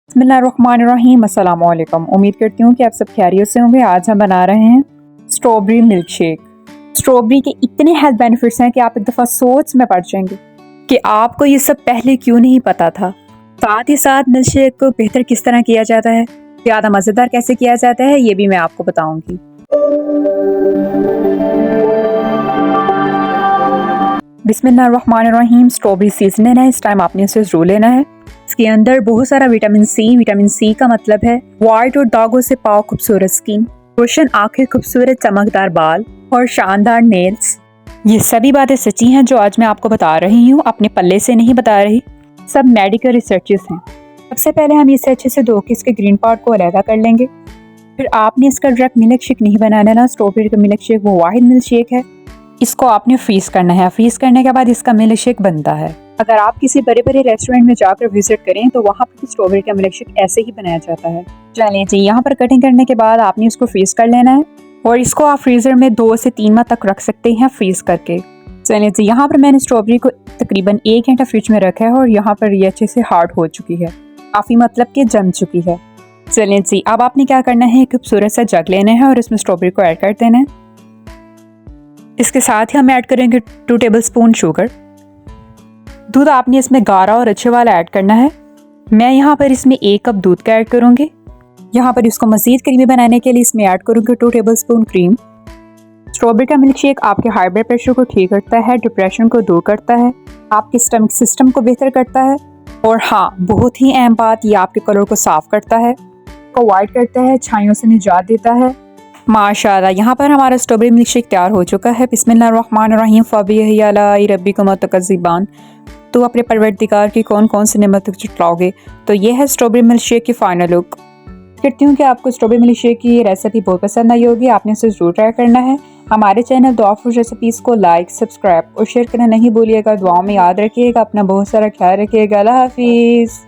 बिस्मिल्लाहिर्रहमानिर्रहीम। अस्सलाम वालेकुम। उम्मीद करती हूँ कि आप सब खैरियत से होंगे। आज हम बना रहे हैं स्ट्रॉबेरी मिल्क शेक। स्ट्रॉबेरी के इतने हेल्थ बेनिफिट्स हैं कि आप एक दफ़ा सोच में पड़ जाएंगे कि आपको ये सब पहले क्यों नहीं पता था। साथ ही साथ मिल्क शेक को बेहतर किस तरह किया जाता है, ज़्यादा मज़ेदार कैसे किया जाता है, ये भी मैं आपको बताऊँगी। बिस्मिल्लाहिर्रहमानिर्रहीम। स्ट्रॉबेरी सीजन है, इस टाइम आपने इसे ज़रूर लेना है। इसके अंदर बहुत सारा विटामिन सी का मतलब है वाइट और दागों से पाक खूबसूरत स्किन, रोशन आंखें, खूबसूरत चमकदार बाल और शानदार नेल्स। ये सभी बातें सच्ची हैं जो आज मैं आपको बता रही हूँ, अपने पल्ले से नहीं बता रही, सब मेडिकल रिसर्चेस हैं। सबसे पहले हम इसे अच्छे से धो के इसके ग्रीन पार्ट को अलग कर लेंगे। फिर आपने इसका डायरेक्ट मिल्क शेक नहीं बनाना ना, स्ट्रॉबेरी का मिल्क शेक वो वाहिद मिल्क शेक है, इसको आपने फ्रीज करना है। फ्रीज करने के बाद इसका मिल्क शेक बनता है। अगर आप किसी बड़े बड़े रेस्टोरेंट में जाकर विजिट करें तो वहाँ पर स्ट्रॉबेरी का मिल्क शेक ऐसे ही बनाया जाता है। चलिए जी, यहाँ पर कटिंग करने के बाद आपने इसको फ्रीज कर लेना है और इसको आप फ्रीजर में 2 से 3 माह तक रख सकते हैं फ्रीज करके। चलिए जी, यहाँ पर मैंने स्ट्रॉबेरी को तकरीबन 1 घंटा फ्रिज में रखा है और यहाँ पर ये अच्छे से हार्ड हो चुकी है, काफ़ी मतलब कि जम चुकी है। चलिए जी, अब आपने क्या करना है, एक खूबसूरत सा जग लेना है और इसमें स्ट्रॉबेरी को ऐड कर देना है। इसके साथ ही हम ऐड करेंगे 2 टेबलस्पून शुगर। दूध आपने इसमें गाढ़ा और अच्छे वाला ऐड करना है। मैं यहाँ पर इसमें 1 कप दूध का ऐड करूँगी। यहाँ पर इसको मज़ीद क्रीमी बनाने के लिए इसमें ऐड करूँगी 2 टेबलस्पून क्रीम। स्ट्रॉबेरी का मिल्क शेक आपके हाई ब्लड प्रेशर को ठीक करता है, डिप्रेशन को दूर करता है, आपके स्टमक सिस्टम को बेहतर करता है और हाँ, बहुत ही अहम बात, ये आपके कलर को साफ करता है, को वाइट करता है, छाइयों से निजात देता है। माशाल्लाह, यहाँ पर हमारा स्ट्रॉबेरी मिल्क शेक तैयार हो चुका है। बिस्मिल्लाहिर्रहमानिर्रहीम। फबिही अला रब्बिकुम तुकज़्ज़िबान। तो अपने परवरदिगार की कौन कौन सी नेमत जुटलाओगे। तो ये है स्ट्रॉबेरी मिल्क शेक की फाइनल लुक। करती हूँ कि आपको स्ट्रॉबेरी मिल्क शेक की ये रेसिपी बहुत पसंद आई होगी, आपने इसे ज़रूर ट्राई करना है। हमारे चैनल दुआ फॉर रेसिपीज़ को लाइक, सब्सक्राइब और शेयर करना नहीं भूलिएगा। दुआओं में याद रखिएगा, अपना बहुत सारा ख्याल रखिएगा। अल्लाह हाफिज़।